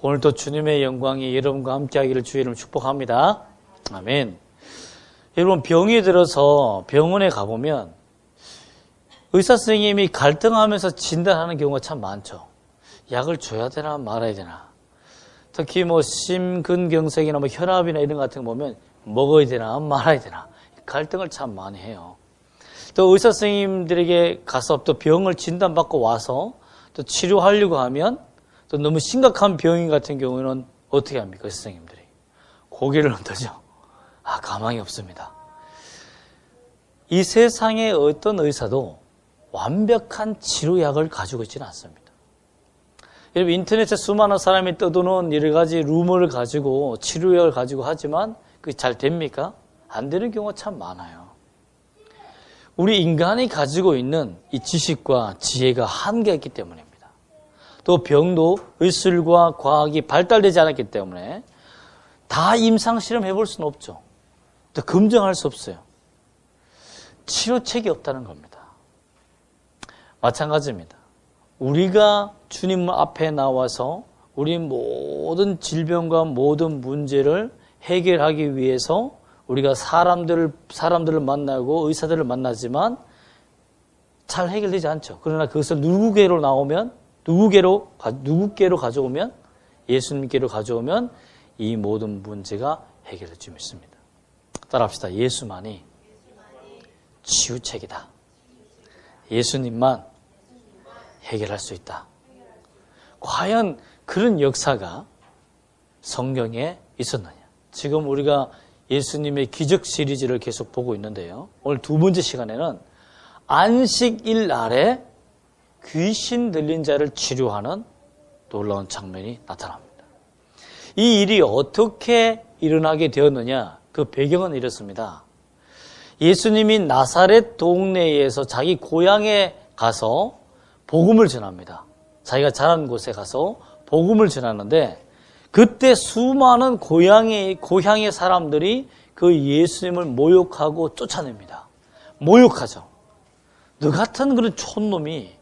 오늘도 주님의 영광이 여러분과 함께하기를 주의 이름으로 축복합니다. 아멘. 여러분, 병이 들어서 병원에 가보면 의사 선생님이 갈등하면서 진단하는 경우가 참 많죠. 약을 줘야 되나 말아야 되나. 특히 심근경색이나 혈압이나 이런 것 같은 거 보면 먹어야 되나 말아야 되나. 갈등을 참 많이 해요. 또 의사 선생님들에게 가서 또 병을 진단받고 와서 또 치료하려고 하면 또 너무 심각한 병인 같은 경우는 어떻게 합니까? 의사 선생님들이 고개를 흔들죠. 가망이 없습니다. 이 세상의 어떤 의사도 완벽한 치료약을 가지고 있지는 않습니다. 여러분, 인터넷에 수많은 사람이 떠도는 여러 가지 루머를 가지고 치료약을 가지고 하지만 그게 잘 됩니까? 안 되는 경우가 참 많아요. 우리 인간이 가지고 있는 이 지식과 지혜가 한계가 있기 때문입니다. 또 병도 의술과 과학이 발달되지 않았기 때문에 다 임상실험 해볼 수는 없죠. 또 검증할 수 없어요. 치료책이 없다는 겁니다. 마찬가지입니다. 우리가 주님 앞에 나와서 우리 모든 질병과 모든 문제를 해결하기 위해서 우리가 사람들을 만나고 의사들을 만나지만 잘 해결되지 않죠. 그러나 그것을 누구께로 가져오면, 예수님께로 가져오면 이 모든 문제가 해결될 줄 믿습니다. 따라합시다. 예수만이 치유책이다. 예수님만 해결할 수 있다. 과연 그런 역사가 성경에 있었느냐? 지금 우리가 예수님의 기적 시리즈를 계속 보고 있는데요. 오늘 두 번째 시간에는 안식일 날에 귀신 들린 자를 치료하는 놀라운 장면이 나타납니다. 이 일이 어떻게 일어나게 되었느냐? 그 배경은 이렇습니다. 예수님이 나사렛 동네에서 자기 고향에 가서 복음을 전합니다. 자기가 자란 곳에 가서 복음을 전하는데 그때 수많은 고향의 사람들이 그 예수님을 모욕하고 쫓아냅니다. 모욕하죠. 너 같은 그런 촌놈이,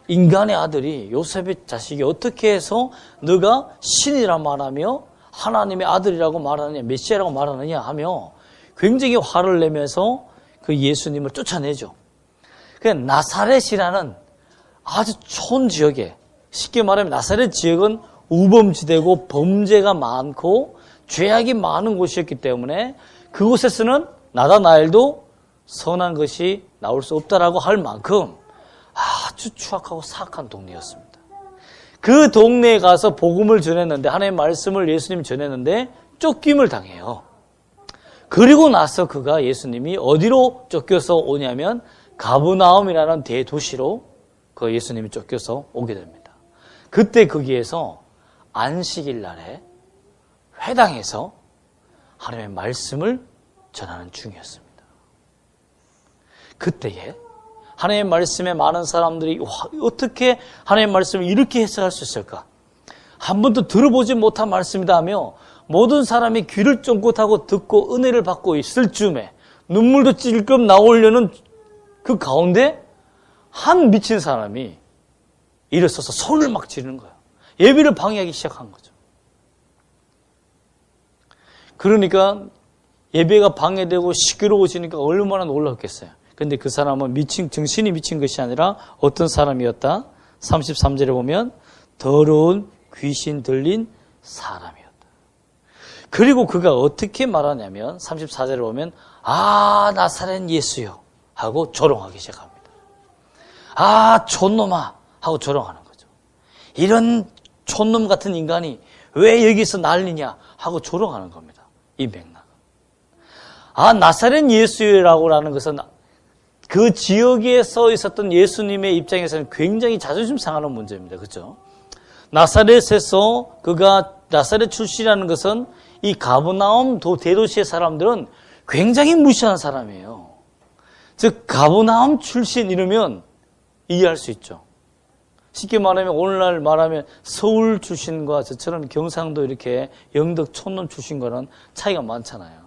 인간의 아들이, 요셉의 자식이 어떻게 해서 너가 신이라 말하며 하나님의 아들이라고 말하느냐, 메시아라고 말하느냐 하며 굉장히 화를 내면서 그 예수님을 쫓아내죠. 그 나사렛이라는 아주 촌 지역에, 쉽게 말하면 나사렛 지역은 우범지대고 범죄가 많고 죄악이 많은 곳이었기 때문에 그곳에서는 나다나엘도 선한 것이 나올 수 없다라고 할 만큼 아주 추악하고 사악한 동네였습니다. 그 동네에 가서 복음을 전했는데, 하나님의 말씀을 예수님 전했는데 쫓김을 당해요. 그리고 나서 그가, 예수님이 어디로 쫓겨서 오냐면 가브나움이라는 대도시로 그 예수님이 쫓겨서 오게 됩니다. 그때 거기에서 안식일 날에 회당에서 하나님의 말씀을 전하는 중이었습니다. 그때에 하나님의 말씀에 많은 사람들이 어떻게 하나님의 말씀을 이렇게 해석할 수 있을까? 한 번도 들어보지 못한 말씀이다 하며 모든 사람이 귀를 쫑긋하고 듣고 은혜를 받고 있을 즈음에 눈물도 찔끔 나오려는 그 가운데 한 미친 사람이 일어서서 소리를 막 지르는 거예요. 예배를 방해하기 시작한 거죠. 그러니까 예배가 방해되고 시끄러워지니까 얼마나 놀랐겠어요. 근데 그 사람은 정신이 미친 것이 아니라 어떤 사람이었다? 33절에 보면 더러운 귀신 들린 사람이었다. 그리고 그가 어떻게 말하냐면 34절에 보면 나사렛 예수요 하고 조롱하기 시작합니다. 촌놈아 하고 조롱하는 거죠. 이런 촌놈 같은 인간이 왜 여기서 난리냐 하고 조롱하는 겁니다. 이 맥락. 나사렛 예수라고 하는 것은 그 지역에 서 있었던 예수님의 입장에서는 굉장히 자존심 상하는 문제입니다. 그렇죠? 나사렛에서 그가 나사렛 출신이라는 것은 이 가브나움 대도시의 사람들은 굉장히 무시하는 사람이에요. 즉 가브나움 출신 이러면 이해할 수 있죠. 쉽게 말하면 오늘날 말하면 서울 출신과 저처럼 경상도 이렇게 영덕 촌놈 출신과는 차이가 많잖아요.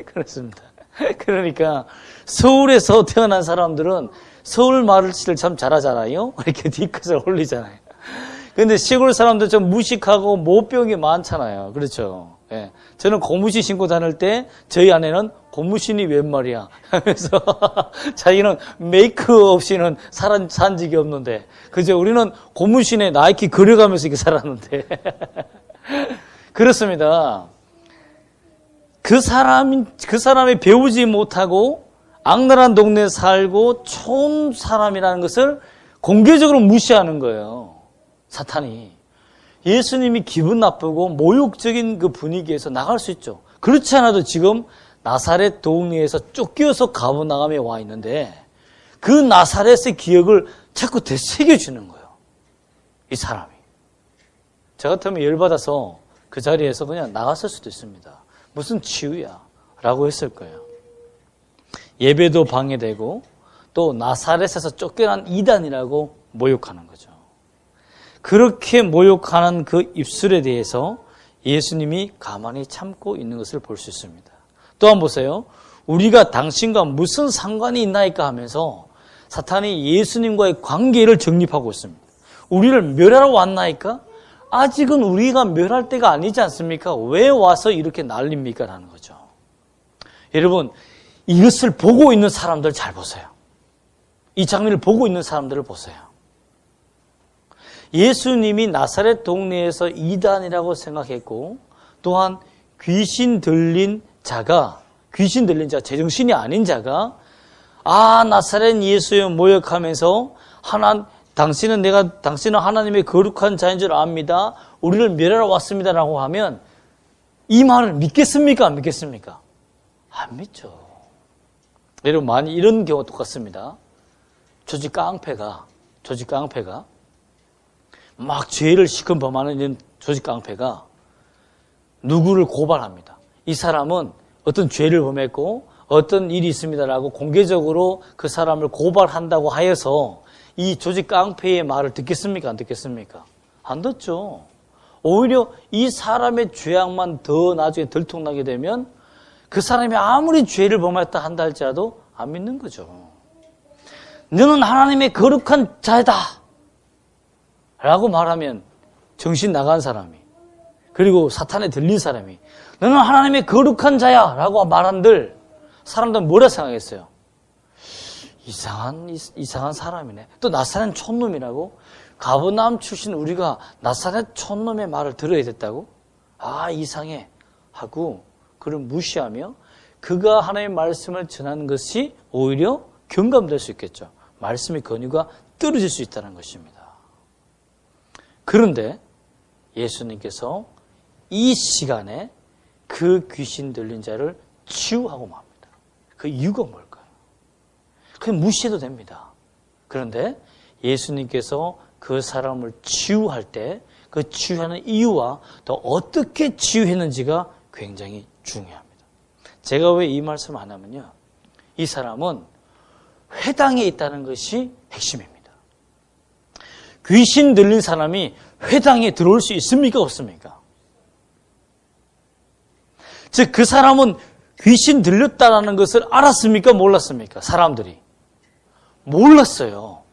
그렇습니다. 그러니까 서울에서 태어난 사람들은 서울 말을 참 잘하잖아요. 이렇게 뒤끝을 올리잖아요. 근데 시골 사람들 좀 무식하고 모병이 많잖아요. 그렇죠. 예. 저는 고무신 신고 다닐 때 저희 아내는 고무신이 웬 말이야 하면서 자기는 메이크 없이는 산 적이 없는데, 그죠? 우리는 고무신에 나이키 그려가면서 이렇게 살았는데 그렇습니다. 그 사람이 배우지 못하고 악랄한 동네에 살고 촌 사람이라는 것을 공개적으로 무시하는 거예요, 사탄이. 예수님이 기분 나쁘고 모욕적인 그 분위기에서 나갈 수 있죠. 그렇지 않아도 지금 나사렛 동네에서 쫓겨서 가버나움에 와 있는데 그 나사렛의 기억을 자꾸 되새겨주는 거예요, 이 사람이. 저 같으면 열받아서 그 자리에서 그냥 나갔을 수도 있습니다. 무슨 치유야 라고 했을 거예요. 예배도 방해되고 또 나사렛에서 쫓겨난 이단이라고 모욕하는 거죠. 그렇게 모욕하는 그 입술에 대해서 예수님이 가만히 참고 있는 것을 볼 수 있습니다. 또한 보세요. 우리가 당신과 무슨 상관이 있나이까 하면서 사탄이 예수님과의 관계를 정립하고 있습니다. 우리를 멸하러 왔나이까? 아직은 우리가 멸할 때가 아니지 않습니까? 왜 와서 이렇게 난립니까? 라는 거죠. 여러분, 이것을 보고 있는 사람들 잘 보세요. 이 장면을 보고 있는 사람들을 보세요. 예수님이 나사렛 동네에서 이단이라고 생각했고, 또한 귀신 들린 자가, 제정신이 아닌 자가, 나사렛 예수여 모욕하면서 당신은 하나님의 거룩한 자인 줄 압니다. 우리를 멸하러 왔습니다라고 하면 이 말을 믿겠습니까? 안 믿겠습니까? 안 믿죠. 여러분, 많이 이런 경우가 똑같습니다. 조직 깡패가 막 죄를 시큰 범하는 이런 조직 깡패가 누구를 고발합니다. 이 사람은 어떤 죄를 범했고 어떤 일이 있습니다라고 공개적으로 그 사람을 고발한다고 하여서 이 조직 깡패의 말을 듣겠습니까? 안 듣겠습니까? 안 듣죠. 오히려 이 사람의 죄악만 더 나중에 들통나게 되면 그 사람이 아무리 죄를 범했다 한다 할지라도 안 믿는 거죠. 너는 하나님의 거룩한 자이다 라고 말하면 정신 나간 사람이, 그리고 사탄에 들린 사람이 너는 하나님의 거룩한 자야 라고 말한들 사람들은 뭐라 생각했어요? 이상한 사람이네. 또 나사렛 촌놈이라고? 가버나움 출신 우리가 나사렛 촌놈의 말을 들어야 됐다고? 이상해 하고 그를 무시하며 그가 하나님의 말씀을 전하는 것이 오히려 경감될 수 있겠죠. 말씀의 권위가 떨어질 수 있다는 것입니다. 그런데 예수님께서 이 시간에 그 귀신 들린 자를 치유하고 맙니다. 그 이유가 뭘까요? 그냥 무시해도 됩니다. 그런데 예수님께서 그 사람을 치유할 때 그 치유하는 이유와 또 어떻게 치유했는지가 굉장히 중요합니다. 제가 왜 이 말씀을 하냐면요, 이 사람은 회당에 있다는 것이 핵심입니다. 귀신 들린 사람이 회당에 들어올 수 있습니까? 없습니까? 즉, 그 사람은 귀신 들렸다는 것을 알았습니까? 몰랐습니까? 사람들이 몰랐어요.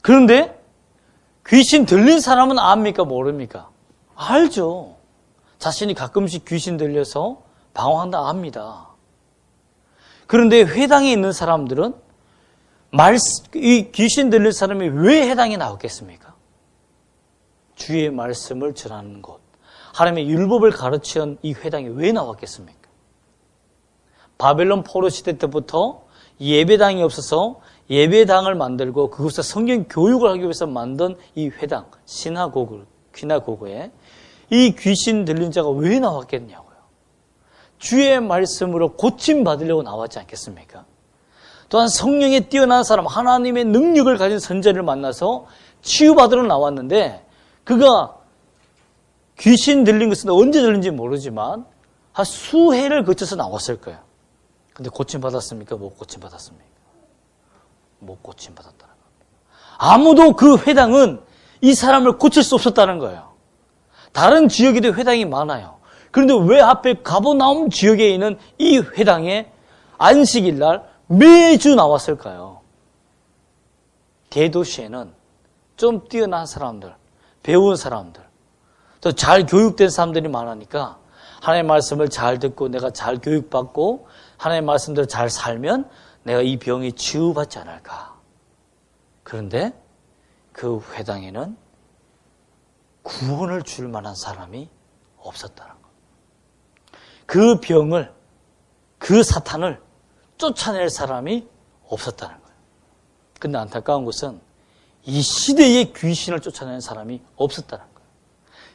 그런데 귀신 들린 사람은 압니까? 모릅니까? 알죠. 자신이 가끔씩 귀신 들려서 방황한다 압니다. 그런데 회당에 있는 사람들은 이 귀신 들린 사람이 왜 회당에 나왔겠습니까? 주의 말씀을 전하는 곳, 하나님의 율법을 가르치는 이 회당에 왜 나왔겠습니까? 바벨론 포로 시대 때부터 예배당이 없어서 예배당을 만들고 그곳에 성경 교육을 하기 위해서 만든 이 회당, 시나고그에 이 귀신 들린 자가 왜 나왔겠냐고요. 주의 말씀으로 고침받으려고 나왔지 않겠습니까? 또한 성령에 뛰어난 사람, 하나님의 능력을 가진 선지자를 만나서 치유받으러 나왔는데, 그가 귀신 들린 것은 언제 들린지 모르지만 한 수해를 거쳐서 나왔을 거예요. 근데 고침받았습니까? 못 고침받았습니까? 못 고침받았다는 겁니다. 아무도 그 회당은 이 사람을 고칠 수 없었다는 거예요. 다른 지역에도 회당이 많아요. 그런데 왜 하필 가버나움 지역에 있는 이 회당에 안식일 날 매주 나왔을까요? 대도시에는 좀 뛰어난 사람들, 배운 사람들, 또 잘 교육된 사람들이 많으니까 하나님의 말씀을 잘 듣고 내가 잘 교육받고 하나님의 말씀대로 잘 살면 내가 이 병이 치유받지 않을까. 그런데 그 회당에는 구원을 줄 만한 사람이 없었다는 것. 그 병을, 그 사탄을 쫓아낼 사람이 없었다는 거예요. 근데 안타까운 것은 이 시대에 귀신을 쫓아내는 사람이 없었다는 거예요.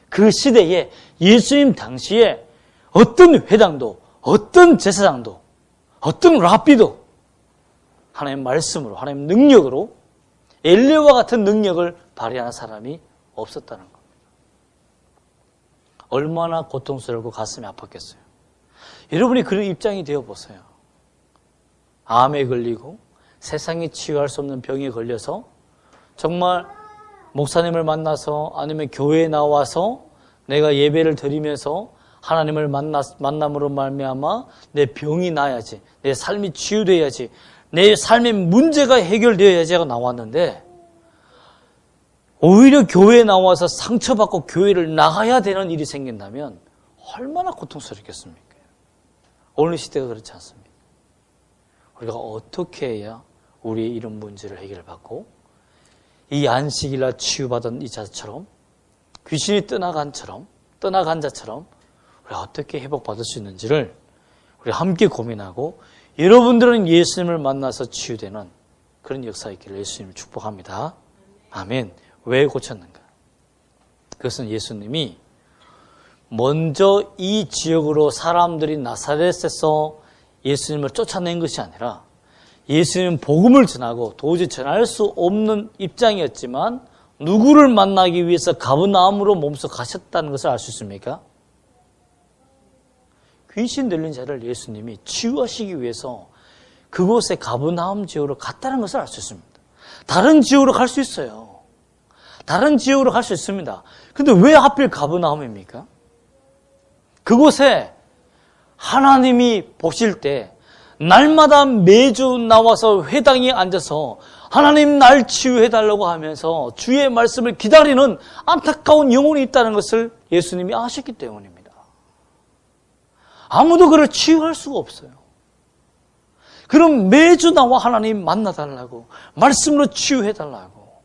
그 시대에 예수님 당시에 어떤 회당도, 어떤 제사장도, 어떤 랍비도 하나님의 말씀으로, 하나님의 능력으로 엘리야와 같은 능력을 발휘하는 사람이 없었다는 겁니다. 얼마나 고통스럽고 가슴이 아팠겠어요. 여러분이 그런 입장이 되어보세요. 암에 걸리고 세상에 치유할 수 없는 병에 걸려서 정말 목사님을 만나서 아니면 교회에 나와서 내가 예배를 드리면서 하나님을 만남으로 말미암아 내 병이 나야지, 내 삶이 치유돼야지, 내 삶의 문제가 해결되어야지 하고 나왔는데 오히려 교회에 나와서 상처받고 교회를 나가야 되는 일이 생긴다면 얼마나 고통스럽겠습니까? 오늘 시대가 그렇지 않습니까? 우리가 어떻게 해야 우리의 이런 문제를 해결받고 이 안식일날 치유받은 이 자처럼 귀신이 떠나간 자처럼 우리가 어떻게 회복받을 수 있는지를 우리 함께 고민하고 여러분들은 예수님을 만나서 치유되는 그런 역사 있기를 예수님을 축복합니다. 아멘. 왜 고쳤는가? 그것은 예수님이 먼저 이 지역으로 사람들이 나사렛에서 예수님을 쫓아낸 것이 아니라 예수님은 복음을 전하고 도저히 전할 수 없는 입장이었지만 누구를 만나기 위해서 가버나움으로 몸소 가셨다는 것을 알 수 있습니까? 귀신 들린 자를 예수님이 치유하시기 위해서 그곳에 가버나움 지역으로 갔다는 것을 알 수 있습니다. 다른 지역으로 갈 수 있어요. 다른 지역으로 갈 수 있습니다. 근데 왜 하필 가버나움입니까? 그곳에 하나님이 보실 때 날마다 매주 나와서 회당에 앉아서 하나님 날 치유해달라고 하면서 주의 말씀을 기다리는 안타까운 영혼이 있다는 것을 예수님이 아셨기 때문입니다. 아무도 그를 치유할 수가 없어요. 그럼 매주 나와 하나님 만나달라고, 말씀으로 치유해달라고,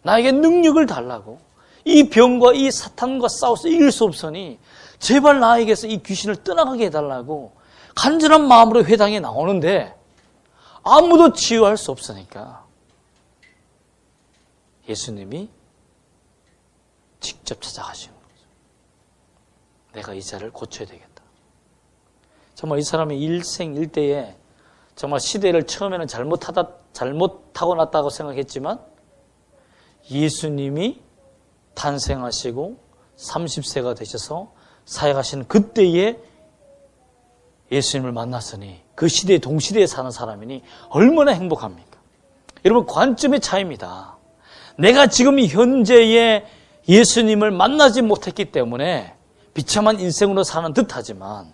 나에게 능력을 달라고, 이 병과 이 사탄과 싸워서 이길 수 없으니 제발 나에게서 이 귀신을 떠나가게 해달라고 간절한 마음으로 회당에 나오는데 아무도 치유할 수 없으니까 예수님이 직접 찾아가시는 거죠. 내가 이 자를 고쳐야 되겠다. 정말 이 사람이 일생일대에 정말 시대를 처음에는 잘못하고 났다고 생각했지만 예수님이 탄생하시고 30세가 되셔서 사역하시는 그때에 예수님을 만났으니 그 시대에 동시대에 사는 사람이니 얼마나 행복합니까? 여러분, 관점의 차이입니다. 내가 지금 이 현재의 예수님을 만나지 못했기 때문에 비참한 인생으로 사는 듯하지만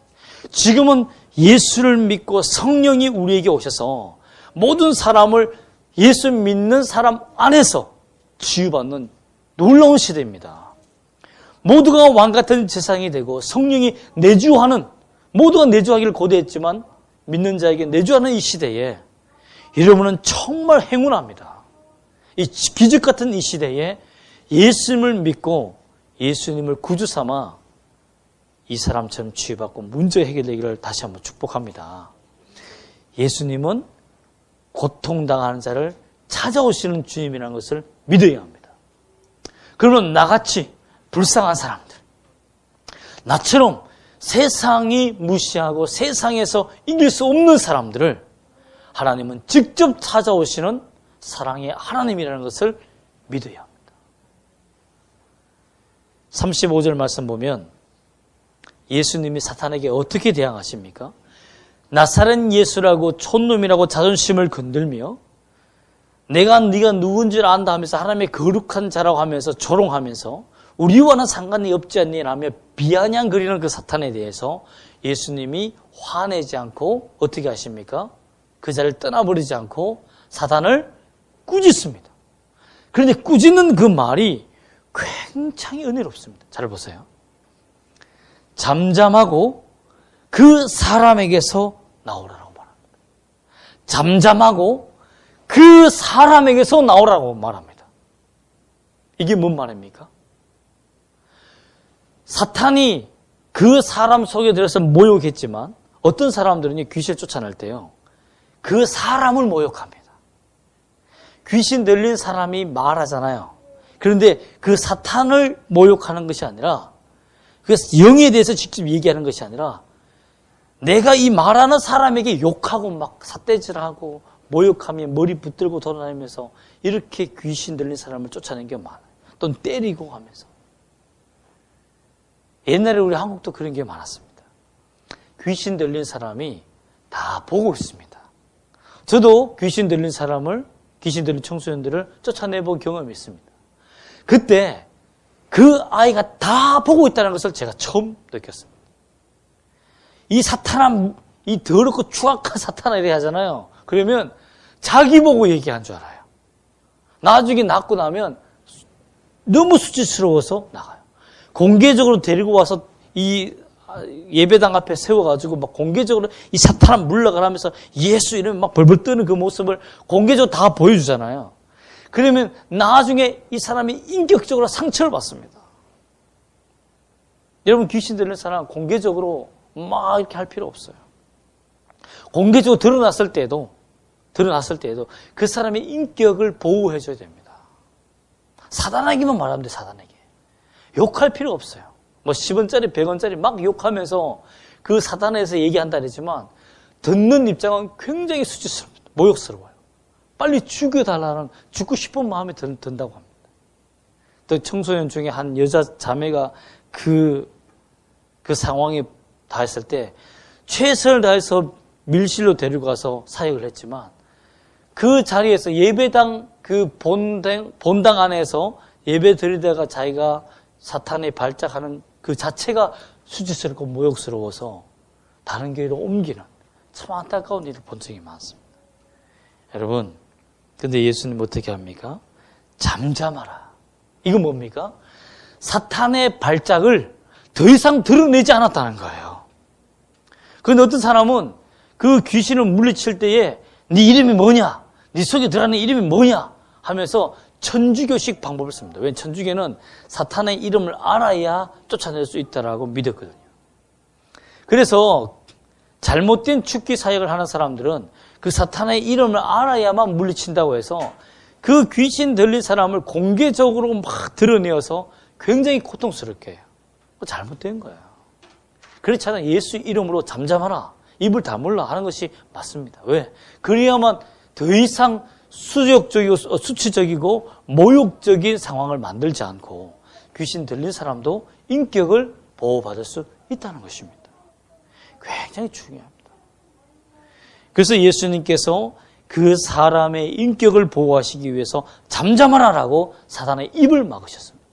지금은 예수를 믿고 성령이 우리에게 오셔서 모든 사람을 예수 믿는 사람 안에서 치유받는 놀라운 시대입니다. 모두가 왕같은 세상이 되고 성령이 내주하는, 모두가 내주하기를 고대했지만 믿는 자에게 내주하는 이 시대에 여러분은 정말 행운합니다. 이 기적 같은 이 시대에 예수님을 믿고 예수님을 구주 삼아 이 사람처럼 치유받고 문제 해결되기를 다시 한번 축복합니다. 예수님은 고통당하는 자를 찾아오시는 주님이라는 것을 믿어야 합니다. 그러면 나같이 불쌍한 사람들, 나처럼 세상이 무시하고 세상에서 이길 수 없는 사람들을 하나님은 직접 찾아오시는 사랑의 하나님이라는 것을 믿어야 합니다. 35절 말씀 보면 예수님이 사탄에게 어떻게 대항하십니까? 나사렛 예수라고 촌놈이라고 자존심을 건들며 네가 누군지 안다 하면서 하나님의 거룩한 자라고 하면서 조롱하면서 우리와는 상관이 없지 않니 라며 비아냥거리는 그 사탄에 대해서 예수님이 화내지 않고 어떻게 하십니까? 그 자를 떠나버리지 않고 사탄을 꾸짖습니다. 그런데 꾸짖는 그 말이 굉장히 은혜롭습니다. 잘 보세요. 잠잠하고 그 사람에게서 나오라고 말합니다. 잠잠하고 그 사람에게서 나오라고 말합니다. 이게 뭔 말입니까? 사탄이 그 사람 속에 들어서 모욕했지만 어떤 사람들은 귀신을 쫓아낼 때요, 그 사람을 모욕합니다. 귀신 들린 사람이 말하잖아요. 그런데 그 사탄을 모욕하는 것이 아니라, 그 영에 대해서 직접 얘기하는 것이 아니라, 내가 이 말하는 사람에게 욕하고 막 삿대질하고 모욕하며 머리 붙들고 돌아다니면서 이렇게 귀신 들린 사람을 쫓아내는 게 많아요. 또는 때리고 하면서. 옛날에 우리 한국도 그런 게 많았습니다. 귀신 들린 사람이 다 보고 있습니다. 저도 귀신 들린 사람을, 귀신 들린 청소년들을 쫓아내본 경험이 있습니다. 그때 그 아이가 다 보고 있다는 것을 제가 처음 느꼈습니다. 이 사탄아, 이 더럽고 추악한 사탄아 이래 하잖아요. 그러면 자기 보고 얘기한 줄 알아요. 나중에 낳고 나면 너무 수치스러워서 나가요. 공개적으로 데리고 와서 이 예배당 앞에 세워가지고 막 공개적으로 이 사탄아 물러가라면서 예수 이름을 막 벌벌 뜨는 그 모습을 공개적으로 다 보여주잖아요. 그러면 나중에 이 사람이 인격적으로 상처를 받습니다. 여러분, 귀신 들린 사람은 공개적으로 막 이렇게 할 필요 없어요. 공개적으로 드러났을 때에도 그 사람의 인격을 보호해줘야 됩니다. 사단에게만 말하면 돼, 사단에게. 욕할 필요 없어요. 뭐 10원짜리, 100원짜리 막 욕하면서 그 사단에서 얘기한다 그랬지만 듣는 입장은 굉장히 수치스럽습니다. 모욕스러워요. 빨리 죽여달라는, 죽고 싶은 마음이 든다고 합니다. 또 청소년 중에 한 여자 자매가 그 상황에 닿았을 때 최선을 다해서 밀실로 데리고 가서 사역을 했지만 그 자리에서 예배당 그 본당 안에서 예배 드리다가 자기가 사탄에 발작하는 그 자체가 수치스럽고 모욕스러워서 다른 교회로 옮기는 참 안타까운 일을 본 적이 많습니다. 여러분, 근데 예수님 어떻게 합니까? 잠잠하라. 이거 뭡니까? 사탄의 발작을 더 이상 드러내지 않았다는 거예요. 그런데 어떤 사람은 그 귀신을 물리칠 때에 네 이름이 뭐냐? 네 속에 들어가는 이름이 뭐냐? 하면서 천주교식 방법을 씁니다. 왜냐하면 천주교는 사탄의 이름을 알아야 쫓아낼 수 있다라고 믿었거든요. 그래서 잘못된 축기 사역을 하는 사람들은 그 사탄의 이름을 알아야만 물리친다고 해서 그 귀신 들린 사람을 공개적으로 막 드러내어서 굉장히 고통스럽게 해요. 잘못된 거예요. 그렇지 않아 예수 이름으로 잠잠하라, 입을 다물라 하는 것이 맞습니다. 왜? 그래야만 더 이상 수치적이고 모욕적인 상황을 만들지 않고 귀신 들린 사람도 인격을 보호받을 수 있다는 것입니다. 굉장히 중요합니다. 그래서 예수님께서 그 사람의 인격을 보호하시기 위해서 잠잠하라라고 사단의 입을 막으셨습니다.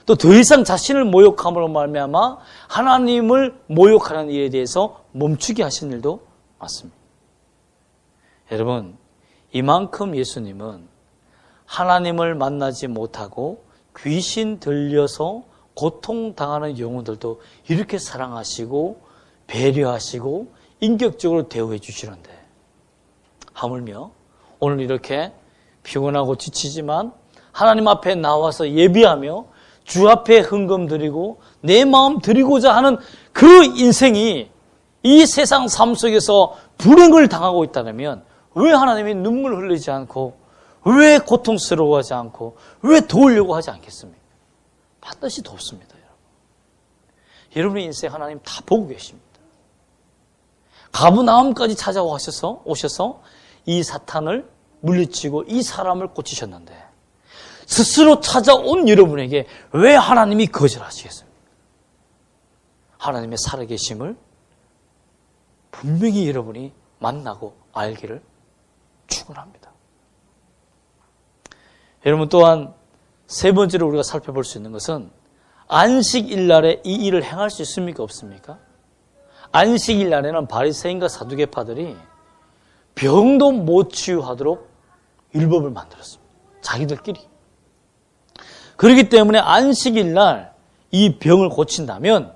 또 더 이상 자신을 모욕함으로 말미암아 하나님을 모욕하는 일에 대해서 멈추게 하신 일도 맞습니다. 여러분, 이만큼 예수님은 하나님을 만나지 못하고 귀신 들려서 고통당하는 영혼들도 이렇게 사랑하시고 배려하시고 인격적으로 대우해 주시는데, 하물며 오늘 이렇게 피곤하고 지치지만 하나님 앞에 나와서 예비하며 주 앞에 헌금 드리고 내 마음 드리고자 하는 그 인생이 이 세상 삶 속에서 불행을 당하고 있다면 왜 하나님이 눈물 흘리지 않고, 왜 고통스러워하지 않고, 왜 도우려고 하지 않겠습니까? 반드시 돕습니다. 여러분의 인생 하나님 다 보고 계십니다. 가브나움까지 오셔서 이 사탄을 물리치고 이 사람을 고치셨는데 스스로 찾아온 여러분에게 왜 하나님이 거절하시겠습니까? 하나님의 살아계심을 분명히 여러분이 만나고 알기를 축원합니다. 여러분, 또한 세 번째로 우리가 살펴볼 수 있는 것은 안식일 날에 이 일을 행할 수 있습니까? 없습니까? 안식일 날에는 바리새인과 사두개파들이 병도 못 치유하도록 율법을 만들었습니다. 자기들끼리. 그렇기 때문에 안식일 날 이 병을 고친다면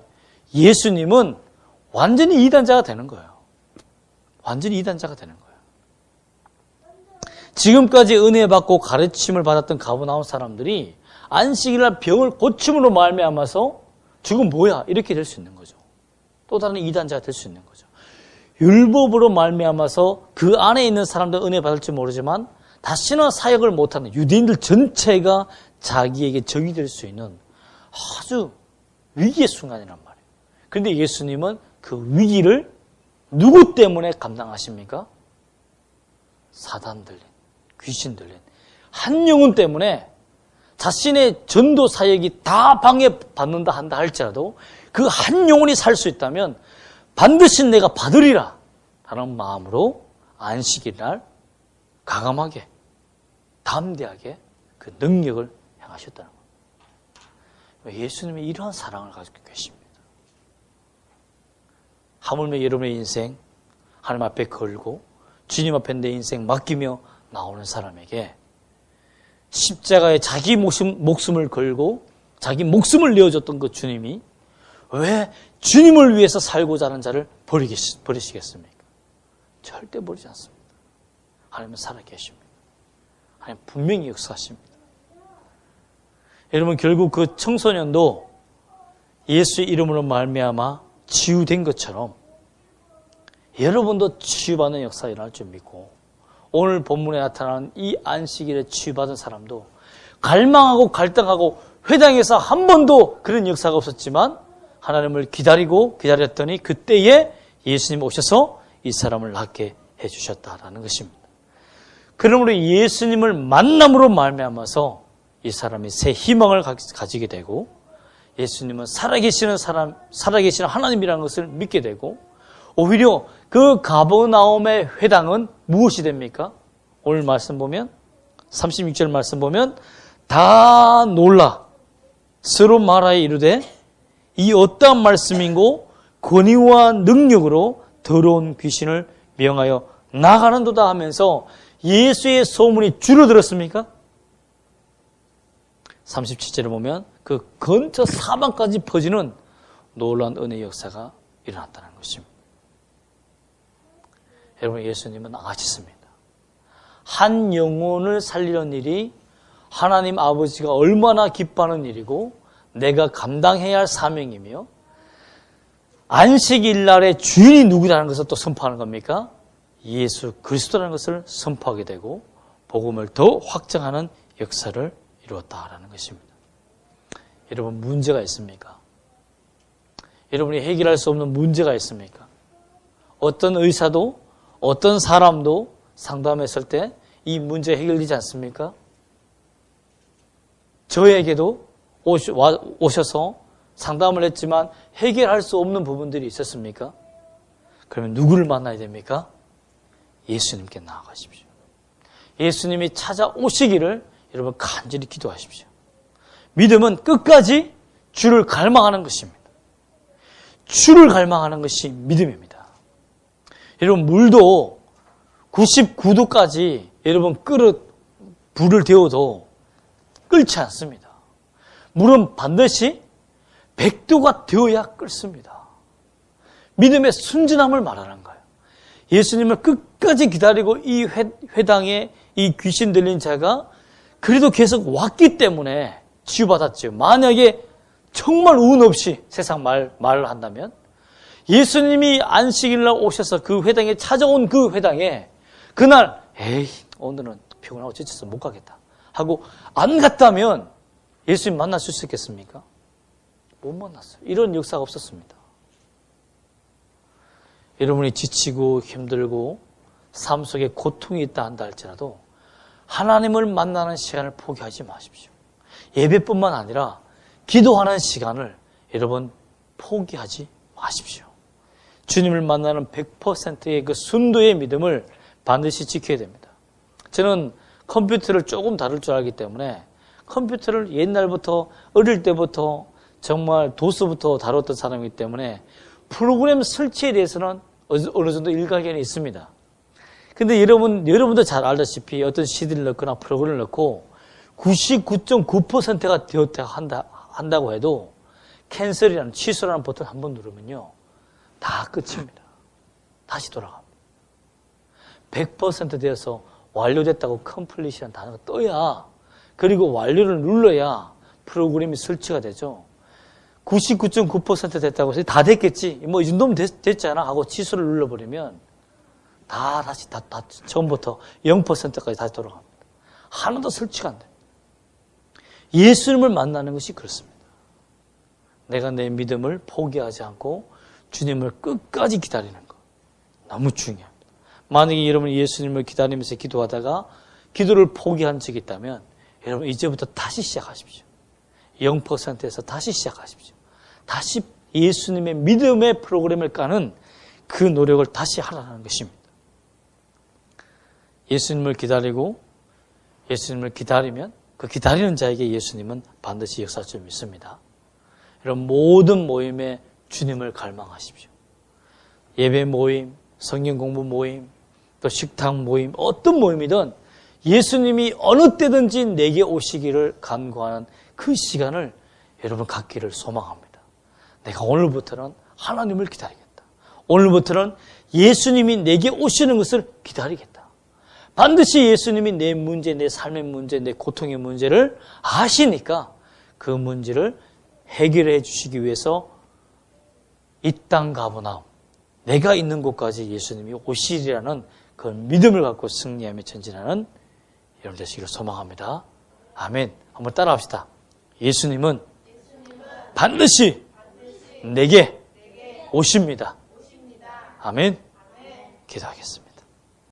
예수님은 완전히 이단자가 되는 거예요. 완전히 이단자가 되는 거예요. 지금까지 은혜 받고 가르침을 받았던 가버나움 사람들이 안식일 날 병을 고침으로 말미암아서 지금 뭐야? 이렇게 될 수 있는 거죠. 또 다른 이단자가 될 수 있는 거죠. 율법으로 말미암아서 그 안에 있는 사람들 은혜 받을지 모르지만 다시는 사역을 못하는 유대인들 전체가 자기에게 적이 될 수 있는 아주 위기의 순간이란 말이에요. 그런데 예수님은 그 위기를 누구 때문에 감당하십니까? 사단 들린, 귀신 들린 한 영혼 때문에 자신의 전도 사역이 다 방해받는다 한다 할지라도 그 한 영혼이 살 수 있다면 반드시 내가 받으리라 라는 마음으로 안식일 날 가감하게 담대하게 그 능력을 행하셨다는 거예요. 예수님이 이러한 사랑을 가지고 계십니다. 하물며 여러분의 인생 하나님 앞에 걸고 주님 앞에 내 인생 맡기며 나오는 사람에게 십자가에 자기 목숨을 걸고 자기 목숨을 내어줬던 그 주님이 왜 주님을 위해서 살고자 하는 자를 버리시겠습니까? 절대 버리지 않습니다. 하나님은 살아계십니다. 하나님 분명히 역사하십니다. 여러분 결국 그 청소년도 예수의 이름으로 말미암아 치유된 것처럼 여러분도 치유받는 역사가 일어날 줄 믿고 오늘 본문에 나타나는 이 안식일에 치유받은 사람도 갈망하고 갈등하고 회당에서 한 번도 그런 역사가 없었지만 하나님을 기다렸더니 그때에 예수님 오셔서 이 사람을 낫게 해주셨다라는 것입니다. 그러므로 예수님을 만남으로 말미암아서 이 사람이 새 희망을 가지게 되고 예수님은 살아계시는 하나님이라는 것을 믿게 되고 오히려 그 가버나움의 회당은 무엇이 됩니까? 오늘 말씀 보면 36절 말씀 보면 다 놀라 서로 말하여 이르되 이 어떠한 말씀인고 권위와 능력으로 더러운 귀신을 명하여 나가는도다 하면서 예수의 소문이 줄어들었습니까? 37절에 보면 그 근처 사방까지 퍼지는 놀라운 은혜의 역사가 일어났다는 것입니다. 여러분 예수님은 아시습니다. 한 영혼을 살리는 일이 하나님 아버지가 얼마나 기뻐하는 일이고 내가 감당해야 할 사명이며 안식일 날의 주인이 누구라는 것을 또 선포하는 겁니까? 예수 그리스도라는 것을 선포하게 되고 복음을 더 확장하는 역사를 이루었다라는 것입니다. 여러분 문제가 있습니까? 여러분이 해결할 수 없는 문제가 있습니까? 어떤 의사도 어떤 사람도 상담했을 때 이 문제 해결되지 않습니까? 저에게도 오셔서 상담을 했지만 해결할 수 없는 부분들이 있었습니까? 그러면 누구를 만나야 됩니까? 예수님께 나아가십시오. 예수님이 찾아오시기를 여러분 간절히 기도하십시오. 믿음은 끝까지 주를 갈망하는 것입니다. 주를 갈망하는 것이 믿음입니다. 여러분 물도 99도까지 여러분 불을 데워도 끓지 않습니다. 물은 반드시 100도가 되어야 끓습니다. 믿음의 순진함을 말하는 거예요. 예수님을 끝까지 기다리고 이 회당에 이 귀신 들린 자가 그래도 계속 왔기 때문에 치유받았죠. 만약에 정말 운 없이 세상 말을 한다면 예수님이 안식일날 오셔서 그 회당에 찾아온 그 회당에 그날 오늘은 피곤하고 지쳐서 못 가겠다 하고 안 갔다면 예수님 만날 수 있었겠습니까? 못 만났어요. 이런 역사가 없었습니다. 여러분이 지치고 힘들고 삶 속에 고통이 있다 한다 할지라도 하나님을 만나는 시간을 포기하지 마십시오. 예배뿐만 아니라 기도하는 시간을 여러분 포기하지 마십시오. 주님을 만나는 100%의 그 순도의 믿음을 반드시 지켜야 됩니다. 저는 컴퓨터를 조금 다룰 줄 알기 때문에 컴퓨터를 옛날부터 어릴 때부터 정말 도서부터 다뤘던 사람이기 때문에 프로그램 설치에 대해서는 어느 정도 일가견이 있습니다. 근데 여러분도 잘 알다시피 어떤 CD를 넣거나 프로그램을 넣고 99.9%가 되었다 한다고 해도 캔슬이라는 취소라는 버튼 한 번 누르면요. 다 끝입니다. 다시 돌아갑니다. 100% 되어서 완료됐다고 컴플릿이라는 단어가 떠야 그리고 완료를 눌러야 프로그램이 설치가 되죠. 99.9% 됐다고 해서 다 됐겠지. 뭐 이 정도면 됐잖아 하고 취소를 눌러버리면 다시 처음부터 0%까지 다시 돌아갑니다. 하나도 설치가 안 됩니다. 예수님을 만나는 것이 그렇습니다. 내가 내 믿음을 포기하지 않고 주님을 끝까지 기다리는 것. 너무 중요합니다. 만약에 여러분이 예수님을 기다리면서 기도하다가 기도를 포기한 적이 있다면 여러분 이제부터 다시 시작하십시오. 0%에서 다시 시작하십시오. 다시 예수님의 믿음의 프로그램을 까는 그 노력을 다시 하라는 것입니다. 예수님을 기다리고 예수님을 기다리면 그 기다리는 자에게 예수님은 반드시 역사할 줄 믿습니다. 여러분 모든 모임에 주님을 갈망하십시오. 예배 모임, 성경 공부 모임, 또 식당 모임, 어떤 모임이든 예수님이 어느 때든지 내게 오시기를 간구하는 그 시간을 여러분 갖기를 소망합니다. 내가 오늘부터는 하나님을 기다리겠다. 오늘부터는 예수님이 내게 오시는 것을 기다리겠다. 반드시 예수님이 내 문제, 내 삶의 문제, 내 고통의 문제를 아시니까 그 문제를 해결해 주시기 위해서 이 땅 가보나움, 내가 있는 곳까지 예수님이 오시리라는 그 믿음을 갖고 승리하며 전진하는 여러분 되시기를 소망합니다. 아멘. 한번 따라합시다. 예수님은 반드시 내게 오십니다. 아멘. 기도하겠습니다.